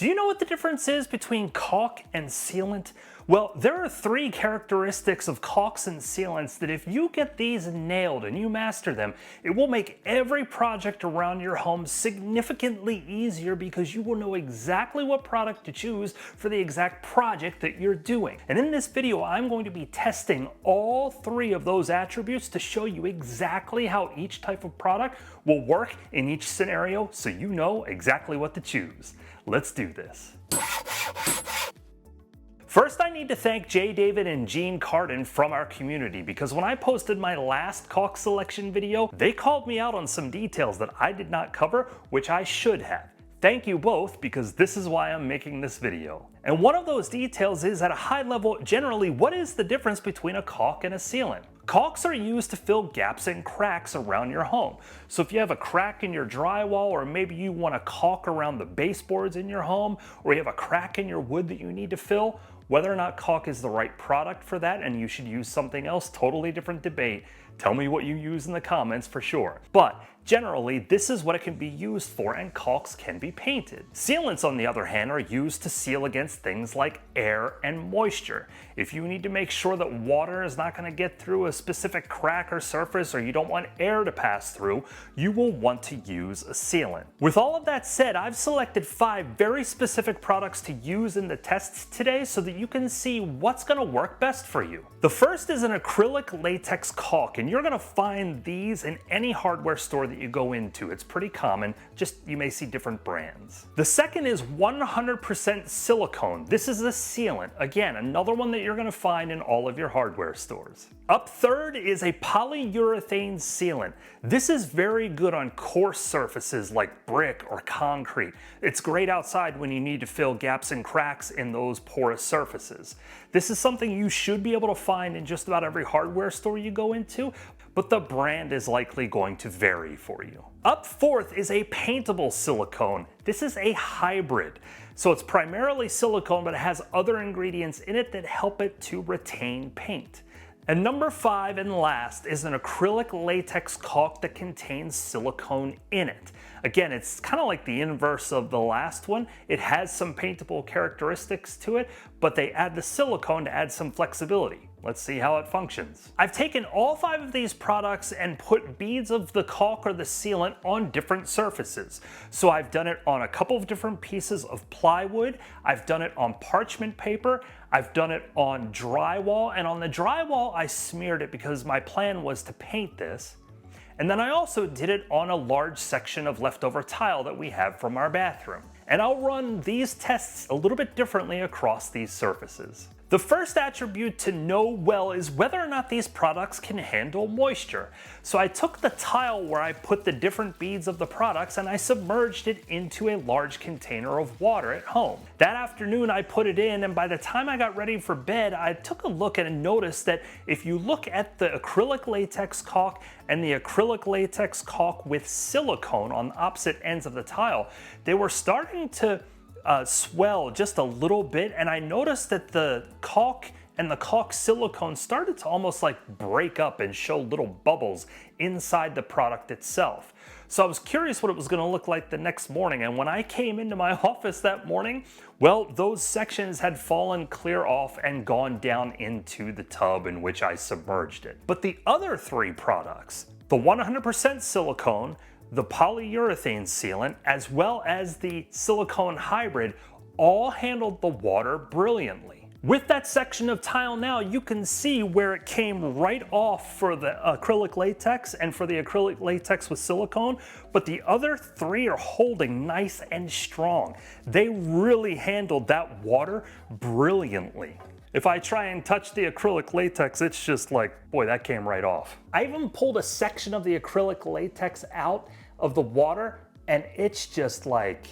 Do you know what the difference is between caulk and sealant? Well, there are three characteristics of caulks and sealants that if you get these nailed and you master them, it will make every project around your home significantly easier because you will know exactly what product to choose for the exact project that you're doing. And in this video, I'm going to be testing all three of those attributes to show you exactly how each type of product will work in each scenario so you know exactly what to choose. Let's do this. First, I need to thank Jay David and Gene Carden from our community because when I posted my last caulk selection video, they called me out on some details that I did not cover, which I should have. Thank you both because this is why I'm making this video. And one of those details is, at a high level, generally, what is the difference between a caulk and a sealant? Caulks are used to fill gaps and cracks around your home. So if you have a crack in your drywall, or maybe you want to caulk around the baseboards in your home, or you have a crack in your wood that you need to fill, whether or not caulk is the right product for that and you should use something else, totally different debate. Tell me what you use in the comments for sure. But generally, this is what it can be used for, and caulks can be painted. Sealants, on the other hand, are used to seal against things like air and moisture. If you need to make sure that water is not going to get through a specific crack or surface, or you don't want air to pass through, you will want to use a sealant. With all of that said, I've selected 5 very specific products to use in the tests today so that you can see what's going to work best for you. The first is an acrylic latex caulk, and you're going to find these in any hardware store that you go into. It's pretty common, just you may see different brands. The second is 100% silicone. This is a sealant. Again, another one that you're going to find in all of your hardware stores. Up third is a polyurethane sealant. This is very good on coarse surfaces like brick or concrete. It's great outside when you need to fill gaps and cracks in those porous surfaces. This is something you should be able to find in just about every hardware store you go into, but the brand is likely going to vary for you. Up fourth is a paintable silicone. This is a hybrid. So it's primarily silicone, but it has other ingredients in it that help it to retain paint. And number 5 and last is an acrylic latex caulk that contains silicone in it. Again, it's kind of like the inverse of the last one. It has some paintable characteristics to it, but they add the silicone to add some flexibility. Let's see how it functions. I've taken all 5 of these products and put beads of the caulk or the sealant on different surfaces. So I've done it on a couple of different pieces of plywood, I've done it on parchment paper, I've done it on drywall, and on the drywall I smeared it because my plan was to paint this. And then I also did it on a large section of leftover tile that we have from our bathroom. And I'll run these tests a little bit differently across these surfaces. The first attribute to know well is whether or not these products can handle moisture. So I took the tile where I put the different beads of the products and I submerged it into a large container of water at home. That afternoon I put it in, and by the time I got ready for bed, I took a look and noticed that if you look at the acrylic latex caulk and the acrylic latex caulk with silicone on opposite ends of the tile, they were starting to swell just a little bit, and I noticed that the caulk and the caulk silicone started to almost like break up and show little bubbles inside the product itself. So I was curious what it was going to look like the next morning, and when I came into my office that morning, well, those sections had fallen clear off and gone down into the tub in which I submerged it. But the other 3 products, the 100% silicone, the polyurethane sealant, as well as the silicone hybrid, all handled the water brilliantly. With that section of tile now, you can see where it came right off for the acrylic latex and for the acrylic latex with silicone, but the other 3 are holding nice and strong. They really handled that water brilliantly. If I try and touch the acrylic latex, it's just like, boy, that came right off. I even pulled a section of the acrylic latex out of the water, and it's just like,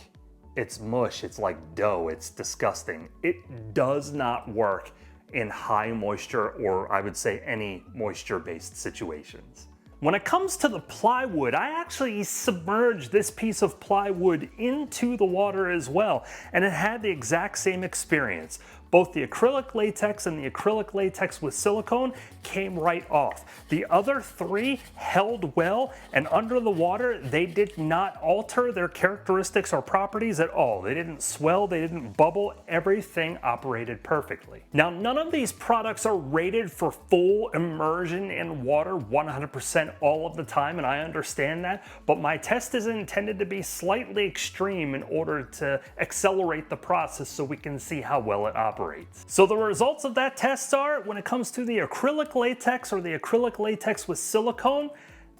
it's mush, it's like dough, it's disgusting. It does not work in high moisture, or I would say any moisture-based situations. When it comes to the plywood, I actually submerged this piece of plywood into the water as well, and it had the exact same experience. Both the acrylic latex and the acrylic latex with silicone came right off. The other three held well, and under the water, they did not alter their characteristics or properties at all. They didn't swell, they didn't bubble, everything operated perfectly. Now, none of these products are rated for full immersion in water 100% all of the time, and I understand that, but my test is intended to be slightly extreme in order to accelerate the process so we can see how well it operates. So the results of that test are, when it comes to the acrylic latex or the acrylic latex with silicone,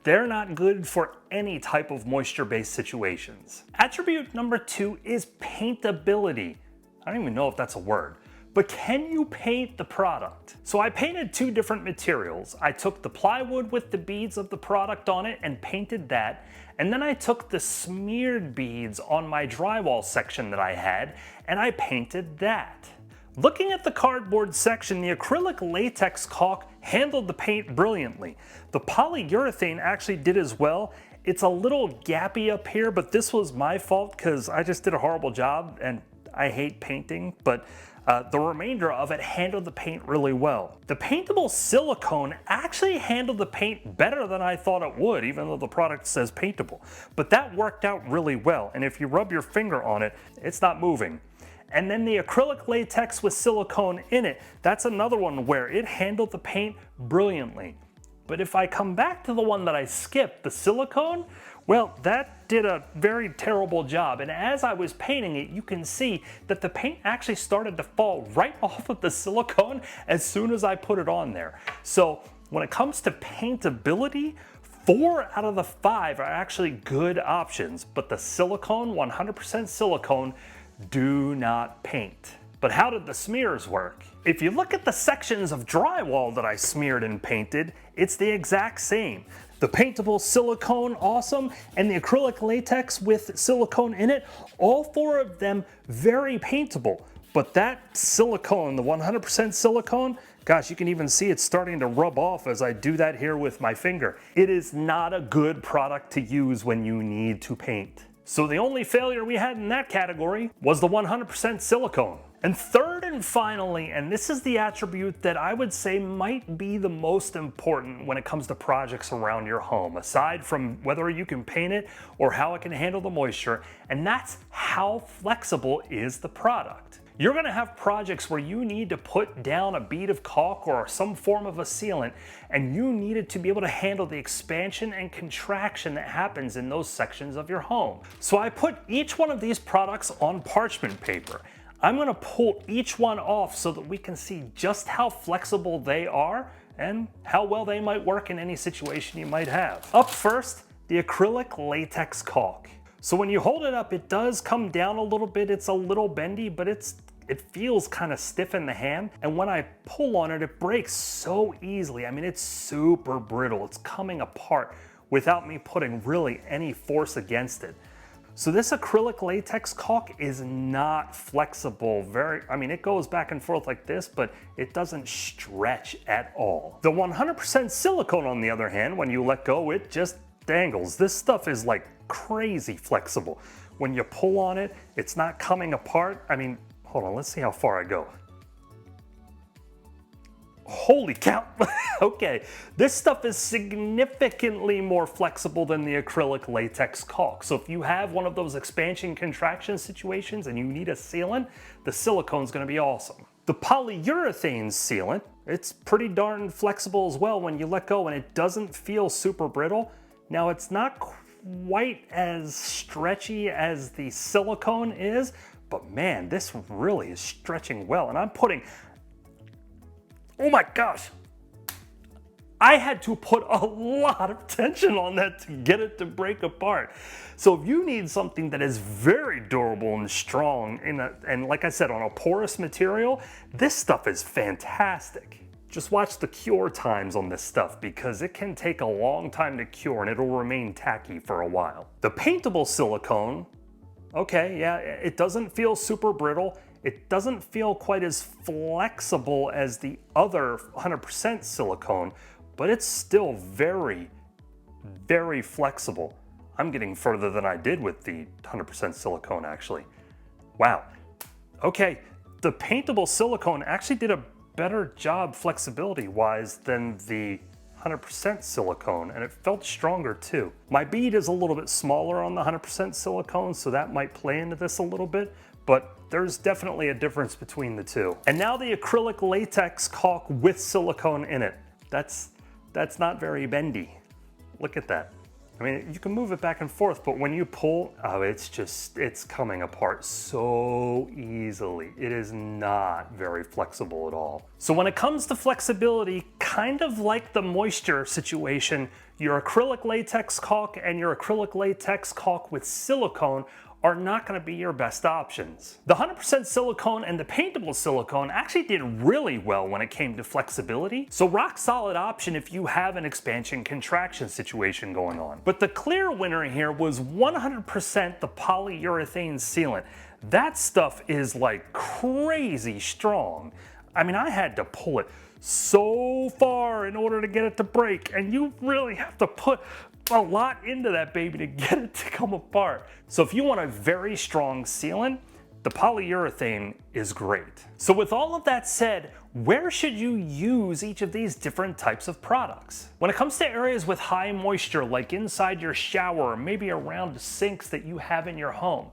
they're not good for any type of moisture-based situations. Attribute number 2 is paintability. I don't even know if that's a word. But can you paint the product? So I painted 2 different materials. I took the plywood with the beads of the product on it and painted that, and then I took the smeared beads on my drywall section that I had, and I painted that. Looking at the cardboard section, the acrylic latex caulk handled the paint brilliantly. The polyurethane actually did as well. It's a little gappy up here, but this was my fault because I just did a horrible job and I hate painting, but the remainder of it handled the paint really well. The paintable silicone actually handled the paint better than I thought it would, even though the product says paintable. But that worked out really well, and if you rub your finger on it, it's not moving. And then the acrylic latex with silicone in it, that's another one where it handled the paint brilliantly. But if I come back to the one that I skipped, the silicone, well, that did a very terrible job. And as I was painting it, you can see that the paint actually started to fall right off of the silicone as soon as I put it on there. So when it comes to paintability, 4 out of the 5 are actually good options, but the silicone, 100% silicone, do not paint. But how did the smears work? If you look at the sections of drywall that I smeared and painted, it's the exact same. The paintable silicone, awesome, and the acrylic latex with silicone in it, all 4 of them very paintable. But that silicone, the 100% silicone, gosh, you can even see it starting to rub off as I do that here with my finger. It is not a good product to use when you need to paint. So the only failure we had in that category was the 100% silicone. And third and finally, and this is the attribute that I would say might be the most important when it comes to projects around your home, aside from whether you can paint it or how it can handle the moisture, and that's how flexible is the product. You're gonna have projects where you need to put down a bead of caulk or some form of a sealant, and you need it to be able to handle the expansion and contraction that happens in those sections of your home. So I put each one of these products on parchment paper. I'm gonna pull each one off so that we can see just how flexible they are and how well they might work in any situation you might have. Up first, the acrylic latex caulk. So when you hold it up, it does come down a little bit. It's a little bendy, but it feels kind of stiff in the hand. And when I pull on it, it breaks so easily. I mean, it's super brittle. It's coming apart without me putting really any force against it. So this acrylic latex caulk is not flexible. I mean, it goes back and forth like this, but it doesn't stretch at all. The 100% silicone, on the other hand, when you let go, it just dangles. This stuff is like crazy flexible. When you pull on it, it's not coming apart. I mean, hold on, let's see how far I go. Holy cow. Okay, this stuff is significantly more flexible than the acrylic latex caulk. So if you have one of those expansion contraction situations and you need a sealant, the silicone's gonna be awesome. The polyurethane sealant, it's pretty darn flexible as well when you let go, and it doesn't feel super brittle. Now, it's not quite as stretchy as the silicone is, but man, this really is stretching well. And I'm putting, oh my gosh, I had to put a lot of tension on that to get it to break apart. So if you need something that is very durable and strong, and like I said, on a porous material, this stuff is fantastic. Just watch the cure times on this stuff because it can take a long time to cure and it'll remain tacky for a while. The paintable silicone, okay, yeah, it doesn't feel super brittle. It doesn't feel quite as flexible as the other 100% silicone, but it's still very, very flexible. I'm getting further than I did with the 100% silicone, actually. Wow. Okay, the paintable silicone actually did a better job flexibility-wise than the 100% silicone, and it felt stronger too. My bead is a little bit smaller on the 100% silicone, so that might play into this a little bit, but there's definitely a difference between the two. And now the acrylic latex caulk with silicone in it. That's not very bendy. Look at that. I mean, you can move it back and forth, but when you pull, oh, it's coming apart so easily. It is not very flexible at all. So when it comes to flexibility, kind of like the moisture situation, your acrylic latex caulk and your acrylic latex caulk with silicone are not going to be your best options. The 100% silicone and the paintable silicone actually did really well when it came to flexibility, so rock solid option if you have an expansion contraction situation going on. But the clear winner here was 100% the polyurethane sealant. That stuff is like crazy strong. I mean, I had to pull it so far in order to get it to break, and you really have to put a lot into that baby to get it to come apart. So if you want a very strong sealant, the polyurethane is great. So with all of that said, where should you use each of these different types of products? When it comes to areas with high moisture, like inside your shower or maybe around sinks that you have in your home,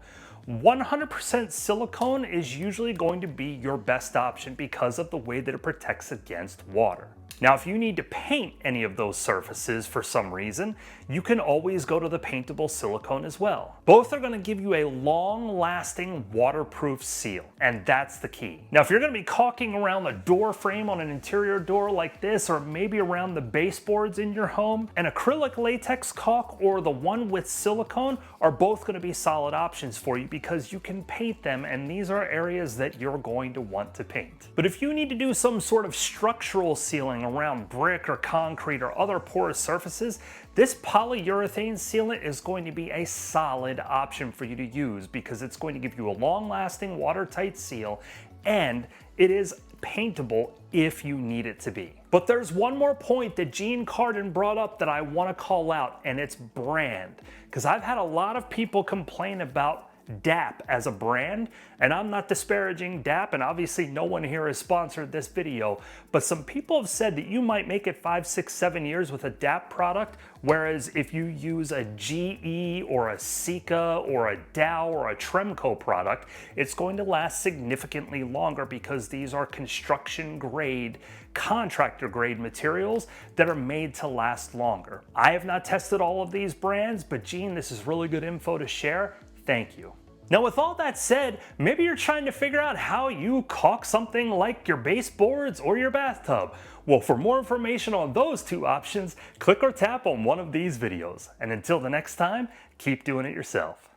100% silicone is usually going to be your best option because of the way that it protects against water. Now, if you need to paint any of those surfaces for some reason, you can always go to the paintable silicone as well. Both are going to give you a long-lasting waterproof seal, and that's the key. Now, if you're going to be caulking around the door frame on an interior door like this, or maybe around the baseboards in your home, an acrylic latex caulk or the one with silicone are both going to be solid options for you because you can paint them, and these are areas that you're going to want to paint. But if you need to do some sort of structural sealing around brick or concrete or other porous surfaces, this polyurethane sealant is going to be a solid option for you to use because it's going to give you a long-lasting watertight seal, and it is paintable if you need it to be. But there's one more point that Gene Carden brought up that I want to call out, and it's brand. Because I've had a lot of people complain about DAP as a brand, and I'm not disparaging DAP, and obviously no one here has sponsored this video, but some people have said that you might make it 5, 6, 7 years with a DAP product, whereas if you use a GE or a Sika or a Dow or a Tremco product, it's going to last significantly longer because these are construction grade, contractor grade materials that are made to last longer. I have not tested all of these brands, but Gene, this is really good info to share. Thank you. Now, with all that said, maybe you're trying to figure out how you caulk something like your baseboards or your bathtub. Well, for more information on those two options, click or tap on one of these videos. And until the next time, keep doing it yourself.